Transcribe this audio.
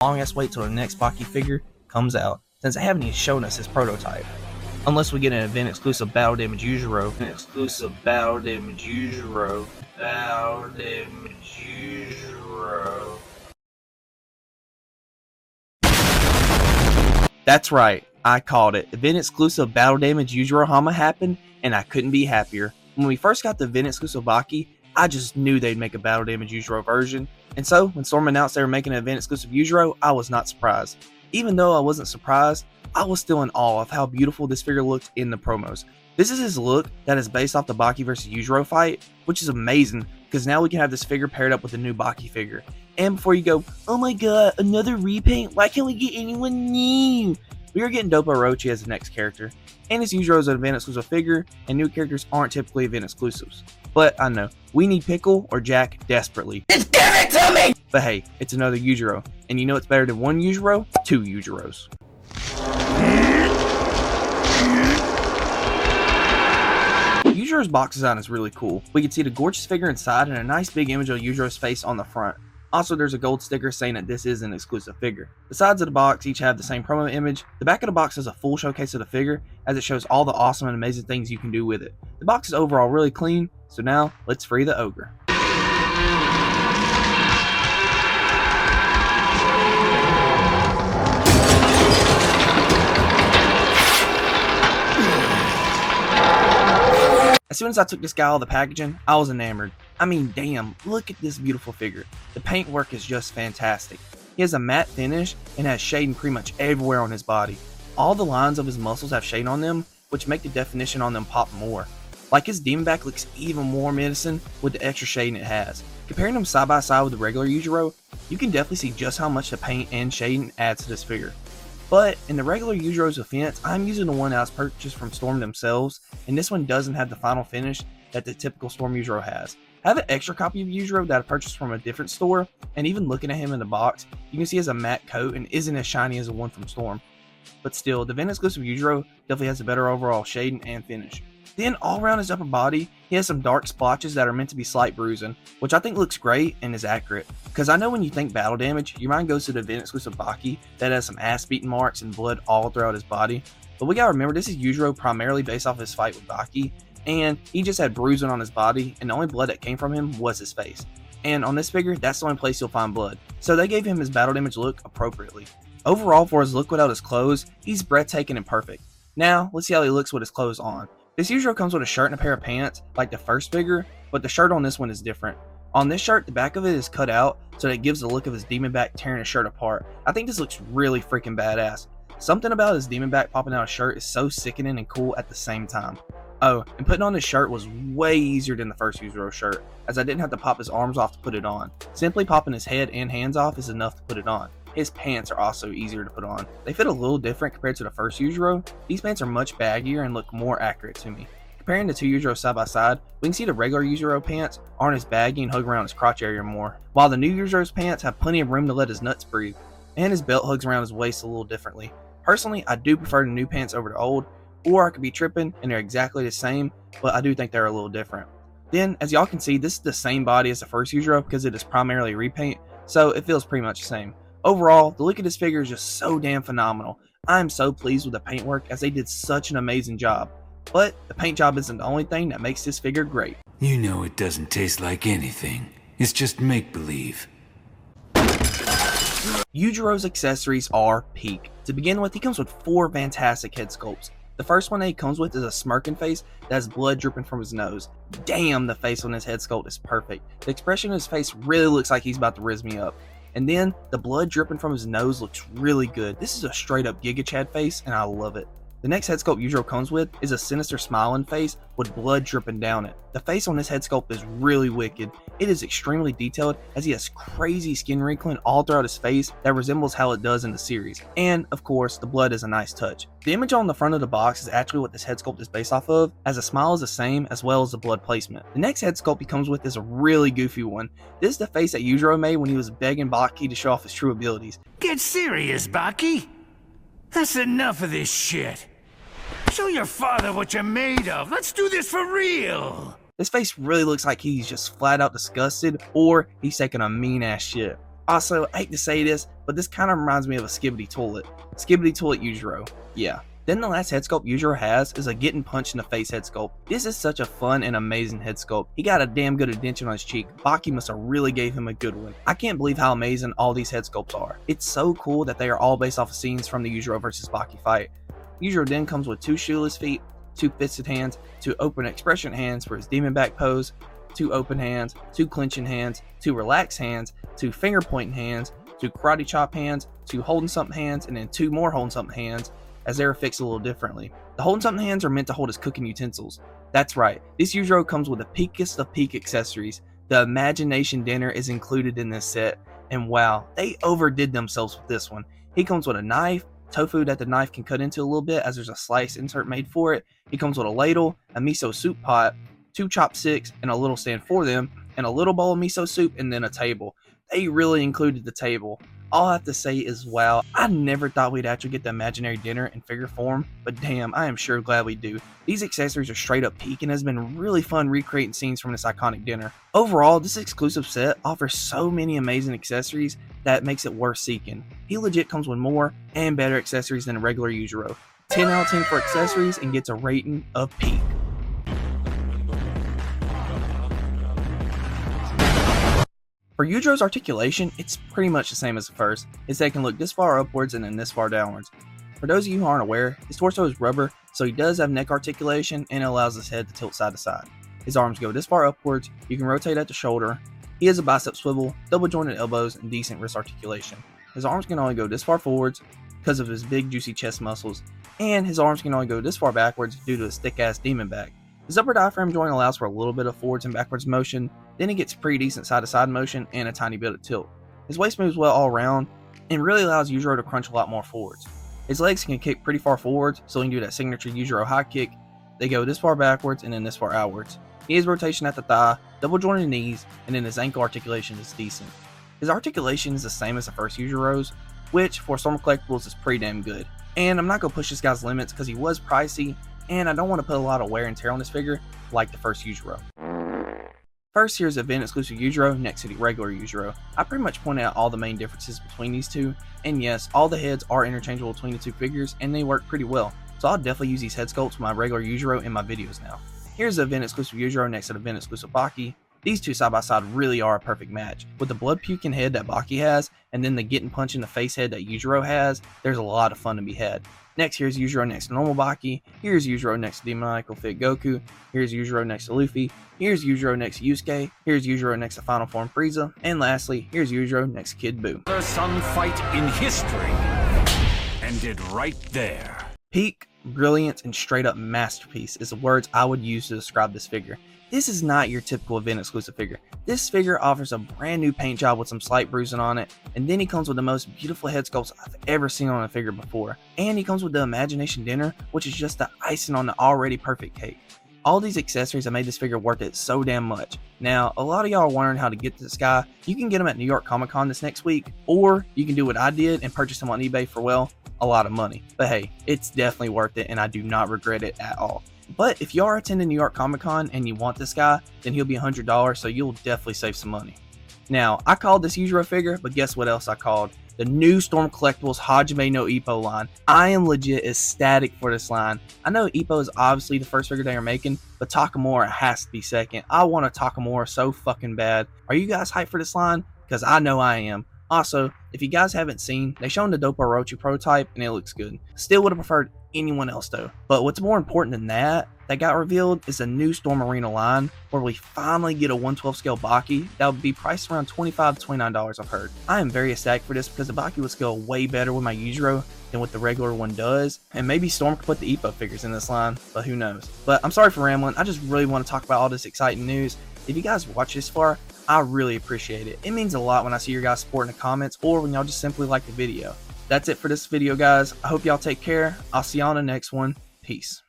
long ass wait till the next Baki figure comes out, since they haven't even shown us his prototype. Unless we get an event exclusive Battle Damage Yujiro. That's right, I called it. Event exclusive Battle Damage Yujiro Hanma happened, and I couldn't be happier. When we first got the event exclusive Baki, I just knew they'd make a Battle Damage Yujiro version. And so, when Storm announced they were making an event exclusive Yujiro, I was not surprised. Even though I wasn't surprised, I was still in awe of how beautiful this figure looked in the promos. This is his look that is based off the Baki vs Yujiro fight, which is amazing because now we can have this figure paired up with the new Baki figure. And before you go, oh my god, another repaint, why can't we get anyone new? We are getting Dopo Orochi as the next character, and his Yujiro is an event exclusive figure, and new characters aren't typically event exclusives. But I know, we need Pickle or Jack desperately. Just give it to me! But hey, it's another Yujiro, and you know it's better than one Yujiro? Two Yujiros. Yujiro's box design is really cool. We can see the gorgeous figure inside and a nice big image of Yujiro's face on the front. Also, there's a gold sticker saying that this is an exclusive figure. The sides of the box each have the same promo image. The back of the box is a full showcase of the figure, as it shows all the awesome and amazing things you can do with it. The box is overall really clean, so now let's free the ogre. As soon as I took this guy out of the packaging, I was enamored. I mean, damn, look at this beautiful figure. The paint work is just fantastic. He has a matte finish and has shading pretty much everywhere on his body. All the lines of his muscles have shade on them, which make the definition on them pop more. Like his demon back looks even more menacing with the extra shading it has. Comparing them side by side with the regular Yujiro, you can definitely see just how much the paint and shading adds to this figure. But in the regular Yujiro's defense, I'm using the one that was purchased from Storm themselves, and this one doesn't have the final finish that the typical Storm Yujiro has. I have an extra copy of Yujiro that I purchased from a different store, and even looking at him in the box, you can see he has a matte coat and isn't as shiny as the one from Storm. But still, the event exclusive Yujiro definitely has a better overall shading and finish. Then all around his upper body, he has some dark splotches that are meant to be slight bruising, which I think looks great and is accurate. Because I know when you think battle damage, your mind goes to the event exclusive Baki that has some ass beating marks and blood all throughout his body. But we gotta remember, this is Yujiro primarily based off his fight with Baki, and he just had bruising on his body, and the only blood that came from him was his face. And on this figure, that's the only place you'll find blood. So they gave him his battle damage look appropriately. Overall, for his look without his clothes, he's breathtaking and perfect. Now, let's see how he looks with his clothes on. This Yujiro comes with a shirt and a pair of pants, like the first figure, but the shirt on this one is different. On this shirt, the back of it is cut out, so that it gives the look of his demon back tearing his shirt apart. I think this looks really freaking badass. Something about his demon back popping out his shirt is so sickening and cool at the same time. Oh, and putting on this shirt was way easier than the first Yujiro shirt, as I didn't have to pop his arms off to put it on. Simply popping his head and hands off is enough to put it on. His pants are also easier to put on. They fit a little different compared to the first Yujiro. These pants are much baggier and look more accurate to me. Comparing the two Yujiros side by side, we can see the regular Yujiro pants aren't as baggy and hug around his crotch area more, while the new Yujiro's pants have plenty of room to let his nuts breathe, and his belt hugs around his waist a little differently. Personally, I do prefer the new pants over the old, or I could be tripping and they're exactly the same, but I do think they're a little different. Then, as y'all can see, this is the same body as the first Yujiro because it is primarily repaint, so it feels pretty much the same. Overall, the look of this figure is just so damn phenomenal. I am so pleased with the paintwork as they did such an amazing job. But the paint job isn't the only thing that makes this figure great. You know it doesn't taste like anything. It's just make-believe. Yujiro's accessories are peak. To begin with, he comes with 4 fantastic head sculpts. The first one that he comes with is a smirking face that has blood dripping from his nose. Damn, the face on his head sculpt is perfect. The expression on his face really looks like he's about to rizz me up. And then, the blood dripping from his nose looks really good. This is a straight up Giga Chad face, and I love it. The next head sculpt Yujiro comes with is a sinister smiling face with blood dripping down it. The face on this head sculpt is really wicked. It is extremely detailed as he has crazy skin wrinkling all throughout his face that resembles how it does in the series. And of course, the blood is a nice touch. The image on the front of the box is actually what this head sculpt is based off of, as the smile is the same as well as the blood placement. The next head sculpt he comes with is a really goofy one. This is the face that Yujiro made when he was begging Baki to show off his true abilities. Get serious, Baki. That's enough of this shit. Show your father what you're made of. Let's do this for real. This face really looks like he's just flat out disgusted or he's taking a mean ass shit. Also, I hate to say this, but this kind of reminds me of a Skibbity Toilet. Skibbity Toilet Yujiro. Yeah. Then the last head sculpt Yujiro has is a getting punched in the face head sculpt. This is such a fun and amazing head sculpt. He got a damn good indentation on his cheek. Baki must have really gave him a good one. I can't believe how amazing all these head sculpts are. It's so cool that they are all based off of scenes from the Yujiro vs Baki fight. Yujiro then comes with 2 shoeless feet, 2 fisted hands, 2 open expression hands for his demon back pose, 2 open hands, 2 clenching hands, 2 relaxed hands, 2 finger pointing hands, 2 karate chop hands, 2 holding something hands, and then 2 more holding something hands, as they are fixed a little differently. The holding something hands are meant to hold his cooking utensils. That's right, this Yujiro comes with the peakest of peak accessories. The imagination dinner is included in this set, and wow, they overdid themselves with this one. He comes with a knife, tofu that the knife can cut into a little bit as there's a slice insert made for it. He comes with a ladle, a miso soup pot, 2 chopsticks and a little stand for them, and a little bowl of miso soup, and then a table. They really included the table. All I have to say is wow, I never thought we'd actually get the imaginary dinner in figure form, but damn, I am sure glad we do. These accessories are straight up peak and has been really fun recreating scenes from this iconic dinner. Overall, this exclusive set offers so many amazing accessories that makes it worth seeking. He legit comes with more and better accessories than a regular Yujiro. 10 out of 10 for accessories and gets a rating of peak. For Yujiro's articulation, it's pretty much the same as the first. His head can look this far upwards and then this far downwards. For those of you who aren't aware, his torso is rubber, so he does have neck articulation and it allows his head to tilt side to side. His arms go this far upwards, you can rotate at the shoulder. He has a bicep swivel, double jointed elbows, and decent wrist articulation. His arms can only go this far forwards because of his big juicy chest muscles, and his arms can only go this far backwards due to his thick ass demon back. His upper diaphragm joint allows for a little bit of forwards and backwards motion, then he gets pretty decent side to side motion and a tiny bit of tilt. His waist moves well all around and really allows Yujiro to crunch a lot more forwards. His legs can kick pretty far forwards, so he can do that signature Yujiro high kick. They go this far backwards and then this far outwards. He has rotation at the thigh, double jointed knees, and then his ankle articulation is decent. His articulation is the same as the first Yujiro's, which for Storm Collectibles is pretty damn good. And I'm not going to push this guy's limits because he was pricey, and I don't want to put a lot of wear and tear on this figure like the first Yujiro. First, here's event exclusive Yujiro next to the regular Yujiro. I pretty much pointed out all the main differences between these two, and yes, all the heads are interchangeable between the two figures and they work pretty well, so I'll definitely use these head sculpts with my regular Yujiro in my videos now. Here's the event exclusive Yujiro next to the event exclusive Baki. These two side by side really are a perfect match. With the blood puking head that Baki has, and then the getting punched in the face head that Yujiro has, there's a lot of fun to be had. Next, here's Yujiro next to normal Baki. Here's Yujiro next to Demoniacal Fit Goku. Here's Yujiro next to Luffy. Here's Yujiro next to Yusuke. Here's Yujiro next to Final Form Frieza. And lastly, here's Yujiro next to Kid Buu. The sun fight in history ended right there. Peak, brilliance, and straight up masterpiece is the words I would use to describe this figure. This is not your typical event exclusive figure. This figure offers a brand new paint job with some slight bruising on it, and then he comes with the most beautiful head sculpts I've ever seen on a figure before. And he comes with the Imagination Dinner, which is just the icing on the already perfect cake. All these accessories have made this figure worth it so damn much. Now, a lot of y'all are wondering how to get this guy. You can get him at New York Comic Con this next week, or you can do what I did and purchase him on eBay for, well, a lot of money. But hey, it's definitely worth it and I do not regret it at all. But if you are attending New York Comic Con and you want this guy, then he'll be $100, so you'll definitely save some money. Now, I called this Yujiro figure, but guess what else I called? The new Storm Collectibles Hajime no Ippo line. I am legit ecstatic for this line. I know Ippo is obviously the first figure they are making, but Takamura has to be second. I want a Takamura so fucking bad. Are you guys hyped for this line? Because I know I am. Also, if you guys haven't seen, they shown the Dopo Orochi prototype and it looks good. Still would have preferred anyone else though. But what's more important than that got revealed is a new Storm Arena line where we finally get a 1/12 scale Baki that would be priced around $25 to $29 I've heard. I am very ecstatic for this because the Baki would scale way better with my Yujiro than what the regular one does, and maybe Storm could put the Ippo figures in this line, but who knows. But I'm sorry for rambling, I just really want to talk about all this exciting news. If you guys watch this far, I really appreciate it. It means a lot when I see your guys support in the comments or when y'all just simply like the video. That's it for this video, guys. I hope y'all take care. I'll see y'all on the next one. Peace.